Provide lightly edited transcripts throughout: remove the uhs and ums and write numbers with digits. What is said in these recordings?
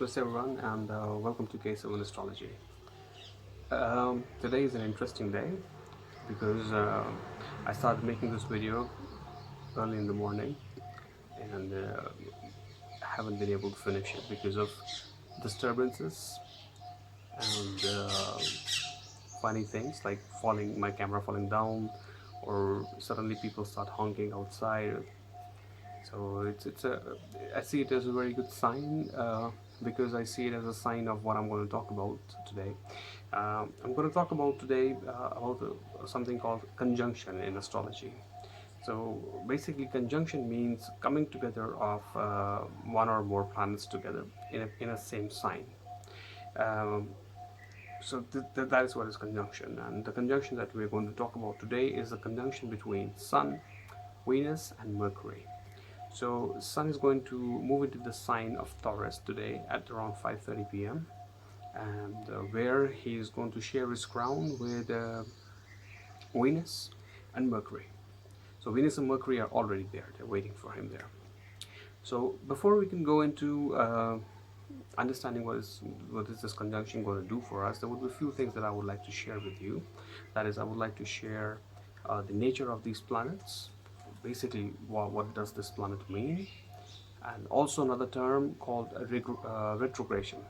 Hello everyone and welcome to K7 Astrology. Today is an interesting day because I started making this video early in the morning and haven't been able to finish it because of disturbances and funny things like my camera falling down, or suddenly people start honking outside. So I see it as a very good sign because I see it as a sign of what I'm going to talk about today. I'm going to talk about today about something called conjunction in astrology. So basically, conjunction means coming together of one or more planets together in a same sign. Um, that is what is conjunction, and the conjunction that we're going to talk about today is the conjunction between Sun, Venus, and Mercury. So Sun is going to move into the sign of Taurus today at around 5:30 p.m. and where he is going to share his crown with Venus and Mercury. So Venus and Mercury are already there; they're waiting for him there. So before we can go into understanding what is this conjunction going to do for us, there would be a few things that I would like to share with you. That is, I would like to share the nature of these planets. Basically, what does this planet mean? And also another term called retrogression.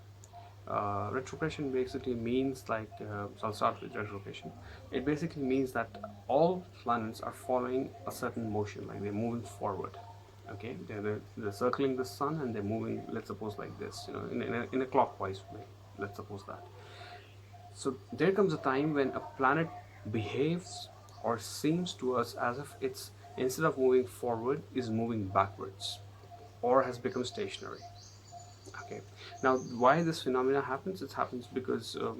Retrogression basically means so I'll start with retrogression. It basically means that all planets are following a certain motion, like they're moving forward. Okay, they're circling the sun and they're moving, let's suppose, like this, in a clockwise way. Let's suppose that. So there comes a time when a planet behaves or seems to us as if it's, instead of moving forward, is moving backwards or has become stationary. Okay, now why this phenomena happens? It happens because of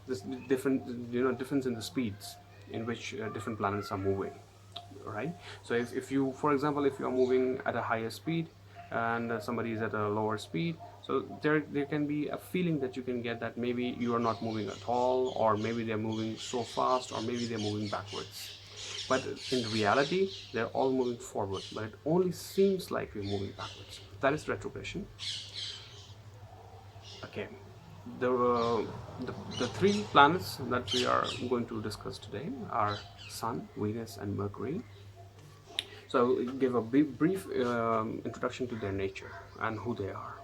this difference in the speeds in which different planets are moving, right? So if you, for example, if you are moving at a higher speed and somebody is at a lower speed, so there can be a feeling that you can get that maybe you are not moving at all, or maybe they're moving so fast, or maybe they're moving backwards. But in reality, they're all moving forward, but it only seems like we're moving backwards. That is retrogression. Okay, the three planets that we are going to discuss today are Sun, Venus, and Mercury. So I'll give a brief introduction to their nature and who they are.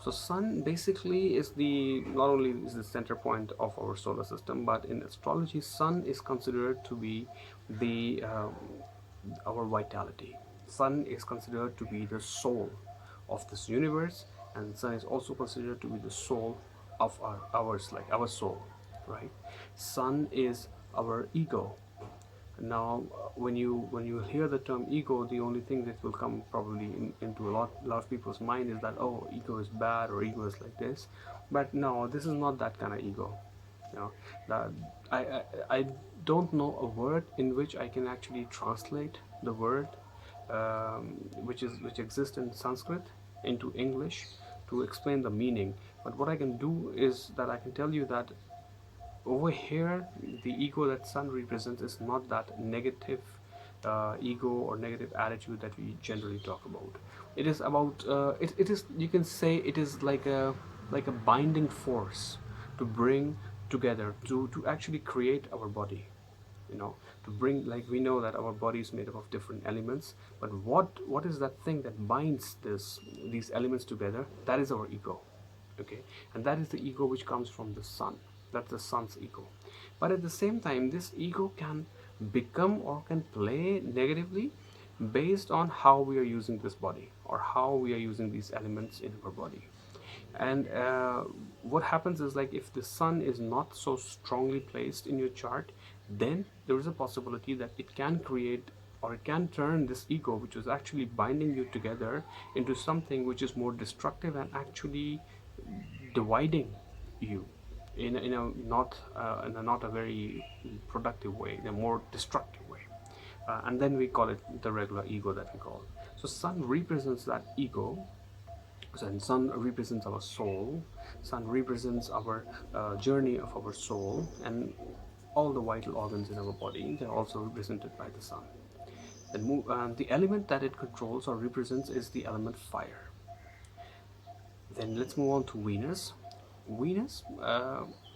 So Sun basically is not only is the center point of our solar system, but in astrology, Sun is considered to be the our vitality. Sun is considered to be the soul of this universe, and Sun is also considered to be the soul of ours, like our soul, right? Sun is our ego. Now, when you hear the term ego, the only thing that will come probably into a lot of people's mind is that, oh, ego is bad, or ego is like this. But no, this is not that kind of ego. You know, that I don't know a word in which I can actually translate the word which exists in Sanskrit into English to explain the meaning. But what I can do is that I can tell you that over here, the ego that Sun represents is not that negative ego or negative attitude that we generally talk about. It is about it is, you can say, it is like a binding force to bring together, to actually create our body, to bring, like, we know that our body is made up of different elements, but what is that thing that binds these elements together? That is our ego. Okay, and that is the ego which comes from the Sun. That's the Sun's ego. But at the same time, this ego can become or can play negatively based on how we are using this body, or how we are using these elements in our body. And what happens is, like, if the Sun is not so strongly placed in your chart, then there is a possibility that it can create, or it can turn this ego, which is actually binding you together, into something which is more destructive and actually dividing you in a not a very productive way, in a more destructive way. And then we call it the regular ego that we call. So Sun represents that ego. And Sun represents our soul. Sun represents our journey of our soul, and all the vital organs in our body, they're also represented by the Sun. The element that it controls or represents is the element fire. Then let's move on to Venus. Venus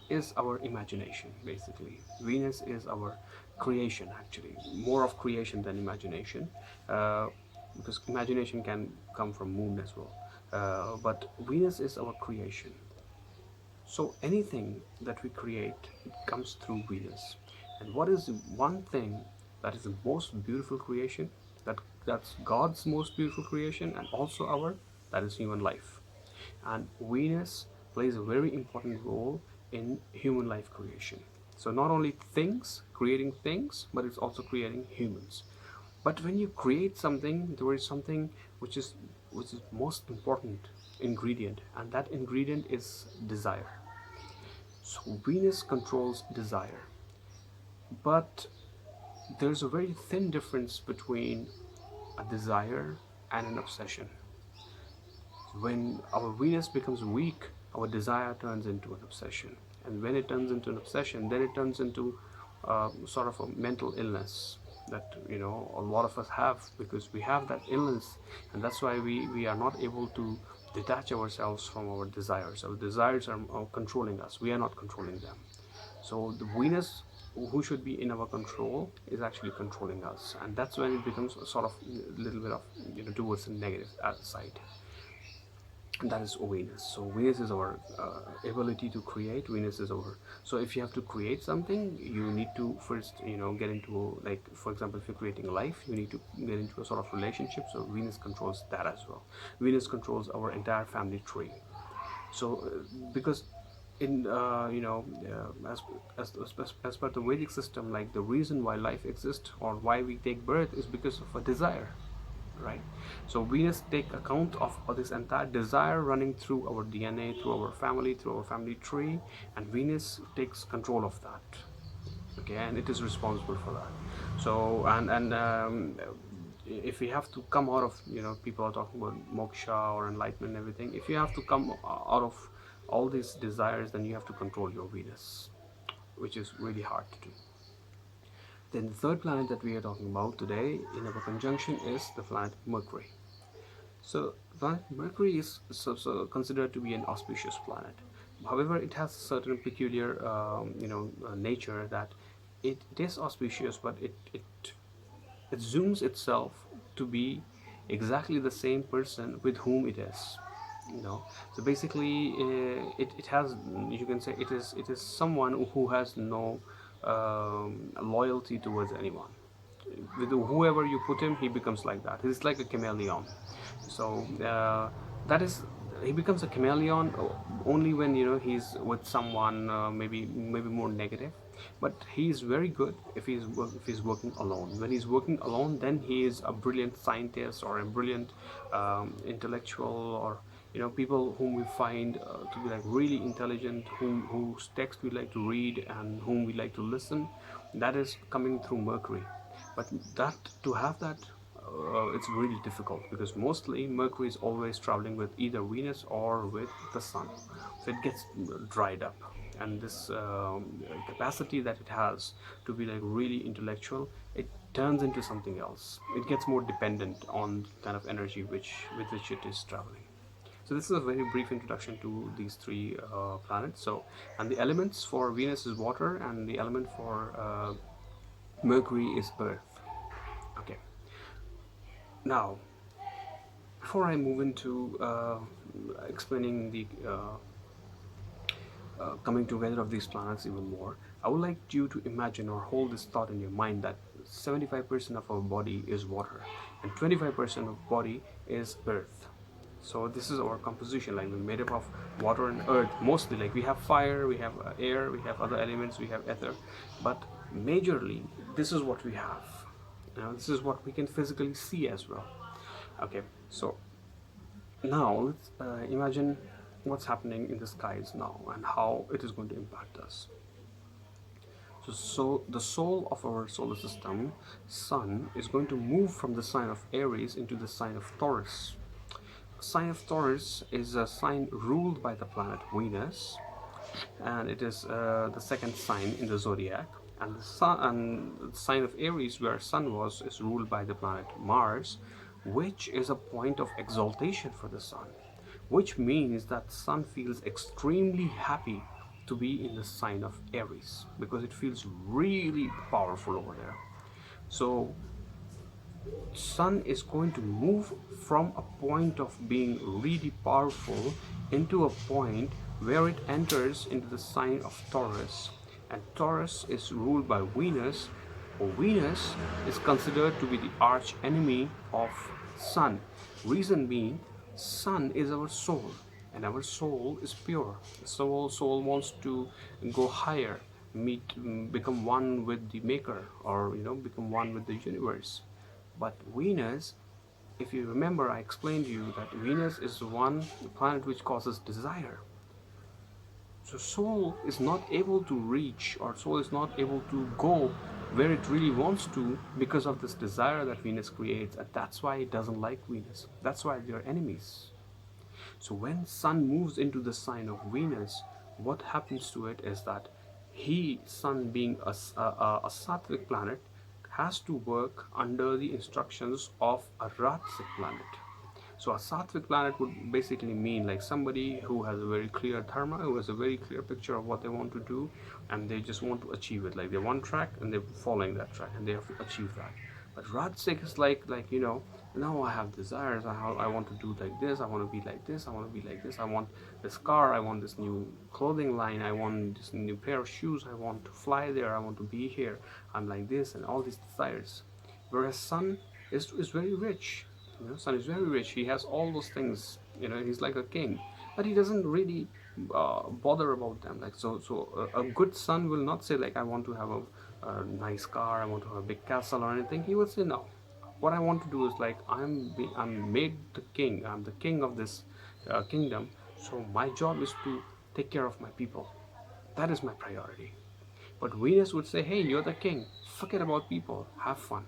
is our imagination, basically. Venus is our creation, actually. More of creation than imagination, uh, because imagination can come from moon as well. But Venus is our creation. So anything that we create, it comes through Venus. And what is the one thing that is the most beautiful creation? That's God's most beautiful creation, and also our, that is human life. And Venus plays a very important role in human life creation. So not only things, creating things, but it's also creating humans. But when you create something, there is something which is most important ingredient, and that ingredient is desire. So Venus controls desire, but there's a very thin difference between a desire and an obsession. When our Venus becomes weak, our desire turns into an obsession, and when it turns into an obsession, then it turns into sort of a mental illness that a lot of us have, because we have that illness, and that's why we are not able to detach ourselves from our desires. Our desires are controlling us. We are not controlling them. So the Venus, who should be in our control, is actually controlling us, and that's when it becomes a sort of a little bit of towards the negative side. And that is Venus. So Venus is our ability to create. Venus is our, so if you have to create something, you need to first get into, like, for example, if you're creating a life, you need to get into a sort of relationship. So Venus controls that as well. Venus controls our entire family tree. So because in as per the Vedic system, like, the reason why life exists or why we take birth is because of a desire, right? So Venus take account of this entire desire running through our DNA, through our family, through our family tree, and Venus takes control of that. Okay, and it is responsible for that. So if we have to come out of, people are talking about moksha or enlightenment and everything, if you have to come out of all these desires, then you have to control your Venus, which is really hard to do. Then the third planet that we are talking about today in our conjunction is the planet Mercury. So planet Mercury is so considered to be an auspicious planet. However, it has certain peculiar nature, that it is auspicious, but it zooms itself to be exactly the same person with whom it is. So basically, it has, you can say, it is someone who has no loyalty towards anyone. With whoever you put him, he becomes like that. He's like a chameleon. So that is, he becomes a chameleon only when he's with someone maybe more negative. But he's very good if he's working alone. When he's working alone, then he is a brilliant scientist or a brilliant intellectual, or people whom we find to be like really intelligent, whose text we like to read and whom we like to listen. That is coming through Mercury. But that, to have that, it's really difficult, because mostly Mercury is always traveling with either Venus or with the Sun, so it gets dried up. And this capacity that it has to be like really intellectual, it turns into something else. It gets more dependent on kind of energy with which it is traveling. So this is a very brief introduction to these three planets. So, and the elements for Venus is water, and the element for Mercury is earth. Okay. Now, before I move into explaining the coming together of these planets even more, I would like you to imagine or hold this thought in your mind that 75% of our body is water and 25% of body is earth. So this is our composition, like we're made up of water and earth mostly. Like we have fire, we have air, we have other elements, we have ether, but majorly this is what we have. This is what we can physically see as well. Okay, so now let's imagine what's happening in the skies now and how it is going to impact us. So the soul of our solar system, Sun, is going to move from the sign of Aries into the sign of Taurus. The sign of Taurus is a sign ruled by the planet Venus, and it is the second sign in the zodiac. And the sign of Aries, where Sun was, is ruled by the planet Mars, which is a point of exaltation for the Sun. which means that Sun feels extremely happy to be in the sign of Aries because it feels really powerful over there. So Sun is going to move from a point of being really powerful into a point where it enters into the sign of Taurus, and Taurus is ruled by Venus. Venus is considered to be the arch enemy of Sun. Reason being, Sun is our soul, and our soul is pure. Soul wants to go higher, become one with the Maker, or become one with the universe. But Venus, if you remember, I explained to you that Venus is the planet which causes desire. So soul is not able to reach, or soul is not able to go where it really wants to because of this desire that Venus creates, and that's why it doesn't like Venus. That's why they are enemies. So when Sun moves into the sign of Venus, what happens to it is that Sun being a sattvic planet, has to work under the instructions of a Rajasic planet. So a sattvic planet would basically mean like somebody who has a very clear dharma, who has a very clear picture of what they want to do, and they just want to achieve it. Like they're one track and they're following that track and they have to achieve that. But Rajasic is like now I have desires. I want to do like this. I want to be like this. I want to be like this. I want this car. I want this new clothing line. I want this new pair of shoes. I want to fly there. I want to be here. I'm like this, and all these desires. Whereas Sun is very rich. Sun is very rich. He has all those things. He's like a king, but he doesn't really bother about them. Like a good Sun will not say like I want to have a nice car. I want to have a big castle or anything. He will say no. What I want to do is like I'm made the king. I'm the king of this kingdom. So my job is to take care of my people. That is my priority. But Venus would say, hey, you're the king. Forget about people. Have fun.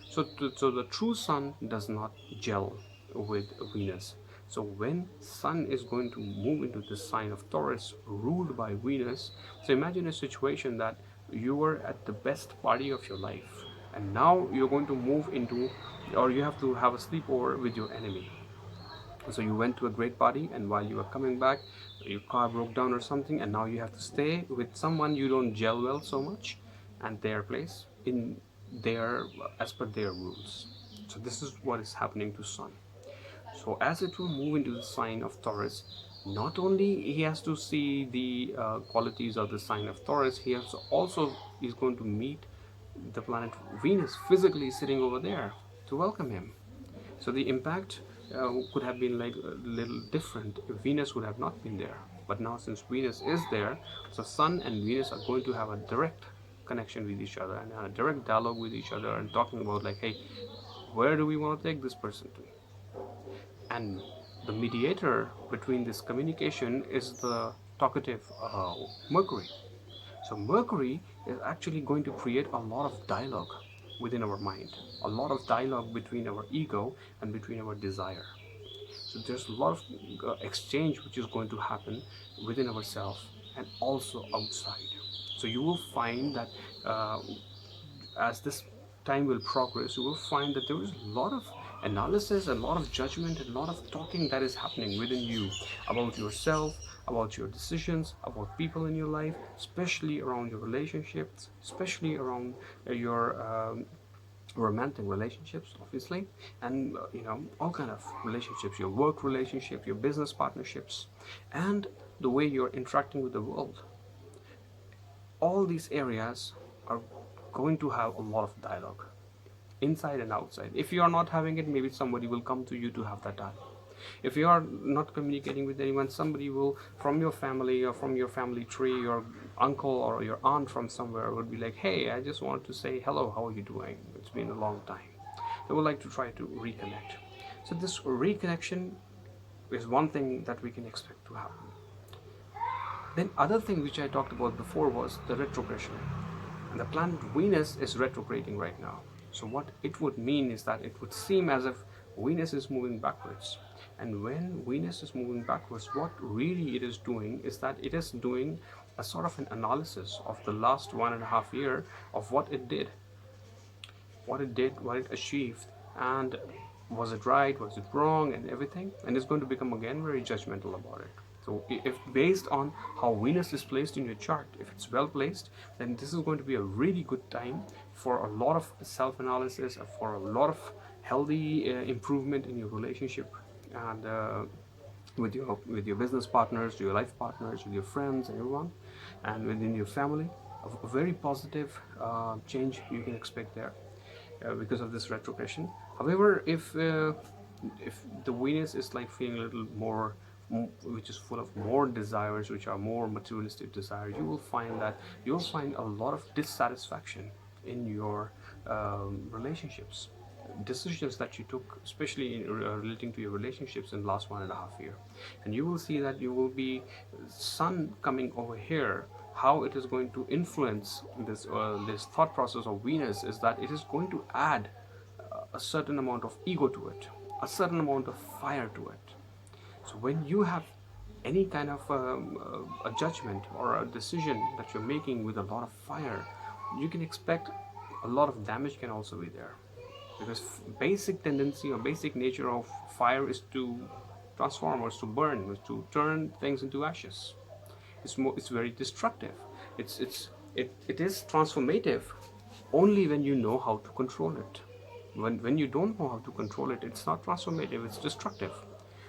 So the true Sun does not gel with Venus. So when Sun is going to move into the sign of Taurus, ruled by Venus, so imagine a situation that you were at the best party of your life, and now you're going to move into, or you have to have a sleepover with your enemy. So you went to a great party, and while you were coming back, your car broke down or something, and now you have to stay with someone you don't gel well so much, and their place in their as per their rules. So this is what is happening to Sun. So as it will move into the sign of Taurus, not only he has to see the qualities of the sign of Taurus, he is going to meet the planet Venus physically sitting over there to welcome him. So the impact could have been like a little different if Venus would have not been there. But now since Venus is there, so Sun and Venus are going to have a direct connection with each other and a direct dialogue with each other and talking about like, hey, where do we want to take this person to? And the mediator between this communication is the talkative Mercury. So Mercury is actually going to create a lot of dialogue within our mind, a lot of dialogue between our ego and between our desire. So there's a lot of exchange which is going to happen within ourselves and also outside. So you will find that as this time will progress, you will find that there is a lot of analysis, a lot of judgment, a lot of talking that is happening within you about yourself, about your decisions, about people in your life, especially around your relationships, especially around your romantic relationships, obviously, and all kind of relationships, your work relationship, your business partnerships, and the way you're interacting with the world. All these areas are going to have a lot of dialogue, inside and outside. If you are not having it, maybe somebody will come to you to have that dialogue. If you are not communicating with anyone, somebody will, from your family or from your family tree, your uncle or your aunt from somewhere would be like, hey, I just wanted to say hello, how are you doing? It's been a long time. They would like to try to reconnect. So this reconnection is one thing that we can expect to happen. Then other thing which I talked about before was the retrogression. And the planet Venus is retrograding right now. So what it would mean is that it would seem as if Venus is moving backwards. And when Venus is moving backwards, what really it is doing is that it is doing a sort of an analysis of the last 1.5 years of what it did, what it achieved, and was it right, was it wrong, and everything, and it's going to become again very judgmental about it. So if based on how Venus is placed in your chart, if it's well placed, then this is going to be a really good time for a lot of self-analysis, for a lot of healthy improvement in your relationship, and with your business partners, your life partners, with your friends and everyone, and within your family. A very positive change you can expect there because of this retrogression. However, if the Venus is like feeling a little more, which is full of more desires, which are more materialistic desires, you will find that you will find a lot of dissatisfaction in your relationships, decisions that you took, especially in, relating to your relationships in the last 1.5 years. And you will see that you will be sun coming over here. How it is going to influence this thought process of Venus is that it is going to add a certain amount of ego to it, a certain amount of fire to it. So when you have any kind of a judgment or a decision that you're making with a lot of fire, you can expect a lot of damage can also be there, because basic tendency or basic nature of fire is to transform, or is to burn, or to turn things into ashes. It's very destructive. It is transformative only when you know how to control it. When you don't know how to control it, it's not transformative, it's destructive.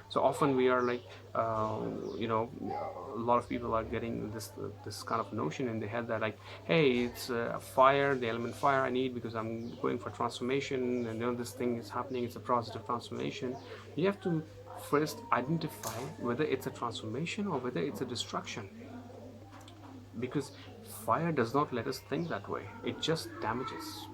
So often we are like, a lot of people are getting this kind of notion in their head that like, hey, it's fire, the element fire I need because I'm going for transformation, and this thing is happening, it's a positive transformation. You have to first identify whether it's a transformation or whether it's a destruction, because fire does not let us think that way, it just damages.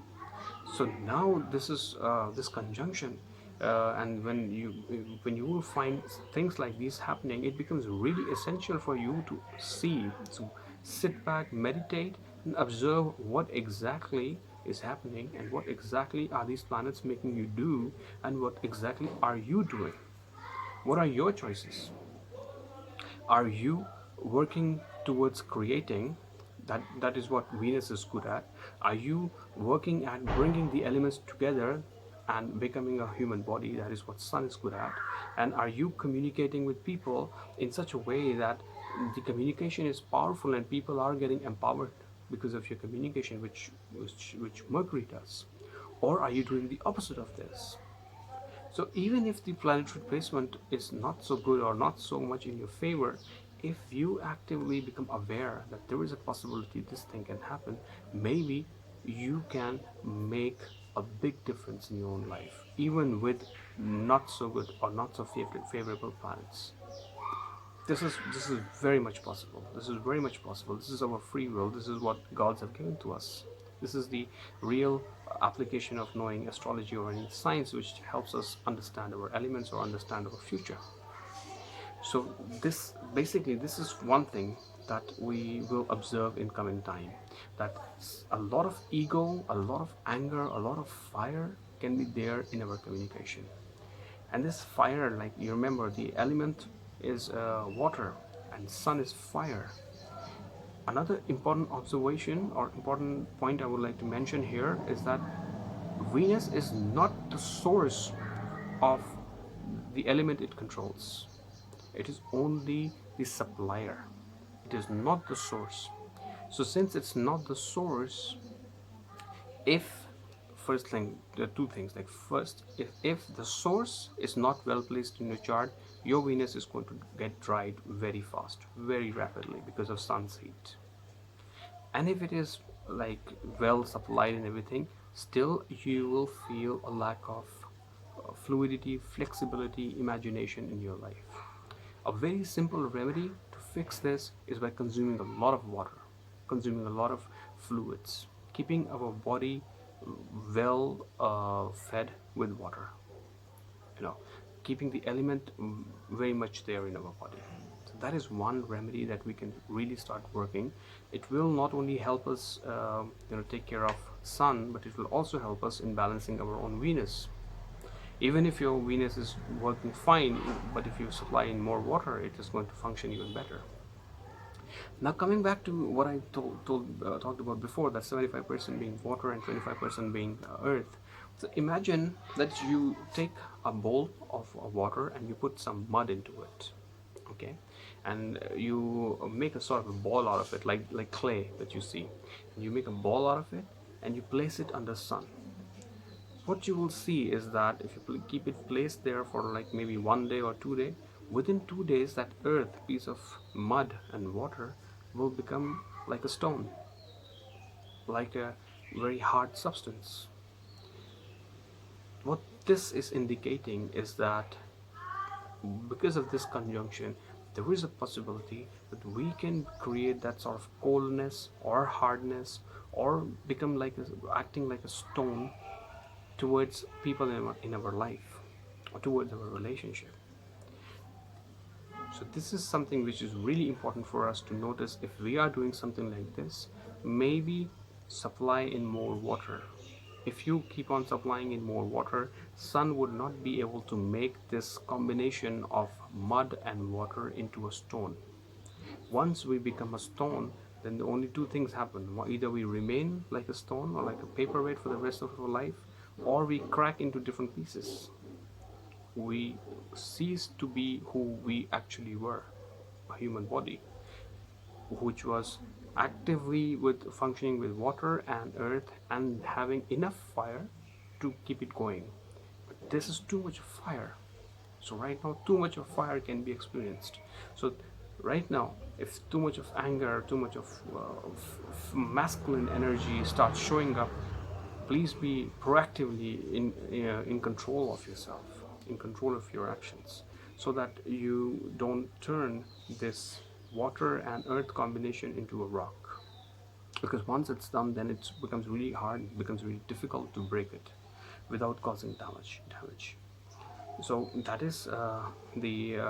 So now this is this conjunction, and when you will find things like these happening, it becomes really essential for you to see, to sit back, meditate, and observe what exactly is happening, and what exactly are these planets making you do, and what exactly are you doing. What are your choices? Are you working towards creating? That is what Venus is good at. Are you working at bringing the elements together and becoming a human body? That is what Sun is good at. And are you communicating with people in such a way that the communication is powerful and people are getting empowered because of your communication, which Mercury does? Or are you doing the opposite of this? So even if the planetary placement is not so good or not so much in your favor, if you actively become aware that there is a possibility this thing can happen, maybe you can make a big difference in your own life, even with not so good or not so favorable planets. This is very much possible. This is very much possible. This is our free will. This is what gods have given to us. This is the real application of knowing astrology or any science, which helps us understand our elements or understand our future. So this is one thing that we will observe in coming time, that a lot of ego, a lot of anger, a lot of fire can be there in our communication. And this fire, like you remember, the element is water and sun is fire. Another important observation or important point I would like to mention here is that Venus is not the source of the element it controls. It is only the supplier. It is not the source. So since it's not the source, if first thing, there are two things. Like first, if the source is not well placed in your chart, your Venus is going to get dried very fast, very rapidly, because of sun's heat. And if it is like well supplied and everything, still you will feel a lack of fluidity, flexibility, imagination in your life. A very simple remedy to fix this is by consuming a lot of water, consuming a lot of fluids, keeping our body well fed with water, keeping the element very much there in our body. So that is one remedy that we can really start working. It will not only help us take care of sun, but it will also help us in balancing our own Venus. Even if your Venus is working fine, but if you supply in more water, it is going to function even better. Now coming back to what I talked about before, that 75% being water and 25% being earth. So imagine that you take a bowl of water and you put some mud into it, okay, and you make a sort of a ball out of it, like clay that you see, and you make a ball out of it and you place it under sun. What you will see is that if you keep it placed there for like maybe 1 day or 2 days, within 2 days that earth piece of mud and water will become like a stone, like a very hard substance. What this is indicating is that because of this conjunction, there is a possibility that we can create that sort of coldness or hardness, or become like acting like a stone towards people in our life, or towards our relationship. So this is something which is really important for us to notice. If we are doing something like this, maybe supply in more water. If you keep on supplying in more water, sun would not be able to make this combination of mud and water into a stone. Once we become a stone, then the only two things happen. Either we remain like a stone or like a paperweight for the rest of our life, or we crack into different pieces. We cease to be who we actually were, a human body, which was actively functioning with water and earth and having enough fire to keep it going. But this is too much fire. So right now, too much of fire can be experienced. So right now, if too much of anger, too much of masculine energy starts showing up, please be proactively in control of yourself, in control of your actions, so that you don't turn this water and earth combination into a rock. Because once it's done, then it becomes really hard, it becomes really difficult to break it without causing damage. So that is the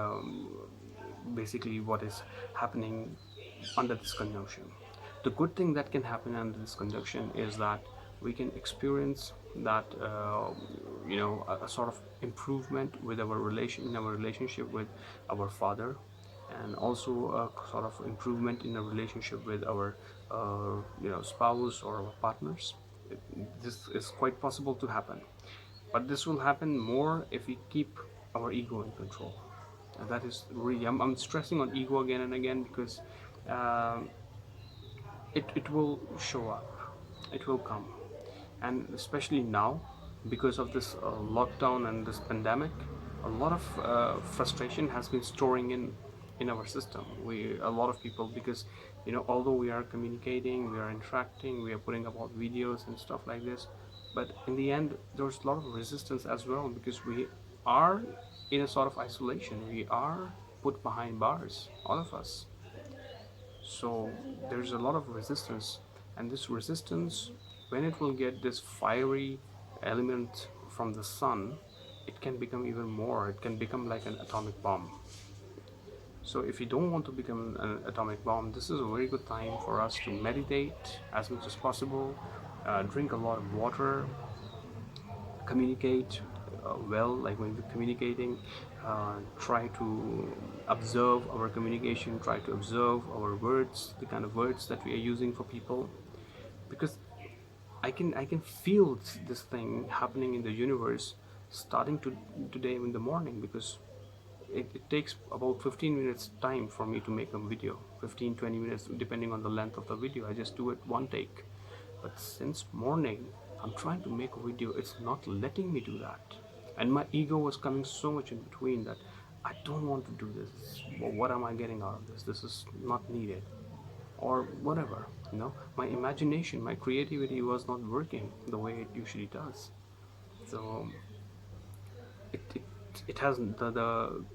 basically what is happening under this conjunction. The good thing that can happen under this conjunction is that we can experience that a sort of improvement with our relationship with our father, and also a sort of improvement in a relationship with our spouse or our partners. This is quite possible to happen, but this will happen more if we keep our ego in control. And that is really, I'm stressing on ego again and again, because it will show up, it will come. And especially now, because of this lockdown and this pandemic, a lot of frustration has been storing in our system. A lot of people, because although we are communicating, we are interacting, we are putting up videos and stuff like this, but in the end there's a lot of resistance as well, because we are in a sort of isolation, we are put behind bars, all of us. So there's a lot of resistance, and this resistance, when it will get this fiery element from the sun, it can become even more, it can become like an atomic bomb. So if you don't want to become an atomic bomb, this is a very good time for us to meditate as much as possible, drink a lot of water, communicate well, like when we're communicating, try to observe our communication, try to observe our words, the kind of words that we are using for people, because I can feel this thing happening in the universe starting today in the morning, because it takes about 15 minutes time for me to make a video, 15-20 minutes depending on the length of the video. I just do it one take. But since morning I'm trying to make a video, it's not letting me do that, and my ego was coming so much in between that I don't want to do this. Well, what am I getting out of this? This is not needed, or whatever. My imagination, my creativity was not working the way it usually does. So it hasn't, the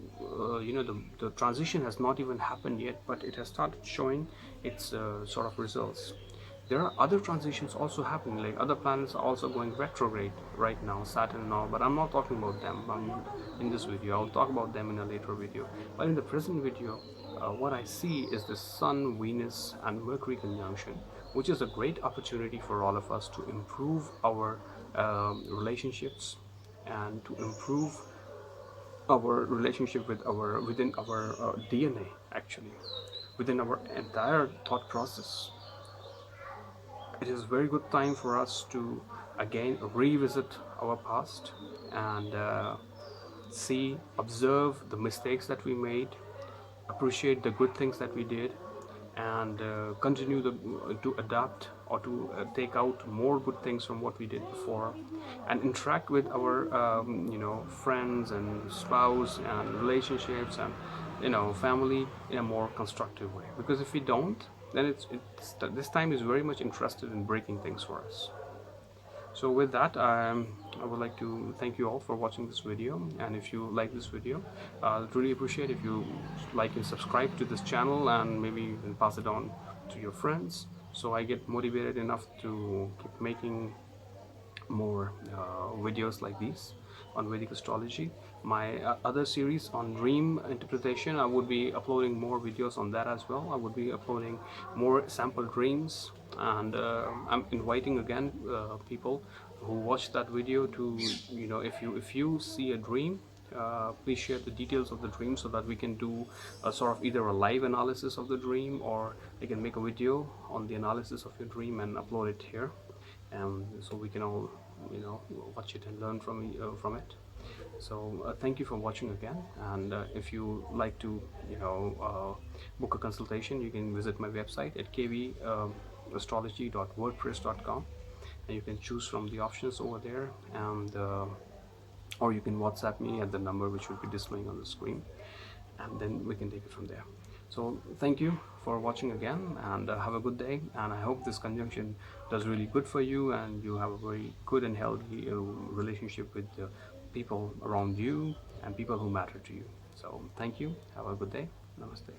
transition has not even happened yet, but it has started showing its sort of results. There are other transitions also happening, like other planets are also going retrograde right now, Saturn and all, but I'm not talking about them in this video. I'll talk about them in a later video. But in the present video, what I see is the Sun, Venus and Mercury conjunction, which is a great opportunity for all of us to improve our relationships, and to improve our relationship within our DNA, actually, within our entire thought process. It is a very good time for us to again revisit our past and observe the mistakes that we made, appreciate the good things that we did, and continue to adapt or to take out more good things from what we did before, and interact with our friends and spouse and relationships and family in a more constructive way. Because if we don't, then this time is very much interested in breaking things for us. So with that, I would like to thank you all for watching this video, and if you like this video, I'd really appreciate if you like and subscribe to this channel, and maybe you can pass it on to your friends, so I get motivated enough to keep making more videos like these on Vedic astrology. My other series on dream interpretation, I would be uploading more videos on that as well. I would be uploading more sample dreams, and I'm inviting again people who watch that video to, if you see a dream, please share the details of the dream, so that we can do a sort of either a live analysis of the dream, or I can make a video on the analysis of your dream and upload it here, and so we can all watch it and learn from it. So thank you for watching again, and if you like to book a consultation, you can visit my website at kvastrology.wordpress.com, and you can choose from the options over there, and or you can WhatsApp me at the number which will be displaying on the screen, and then we can take it from there. So thank you for watching again, and have a good day, and I hope this conjunction does really good for you, and you have a very good and healthy relationship with the people around you and people who matter to you. So thank you, have a good day, namaste.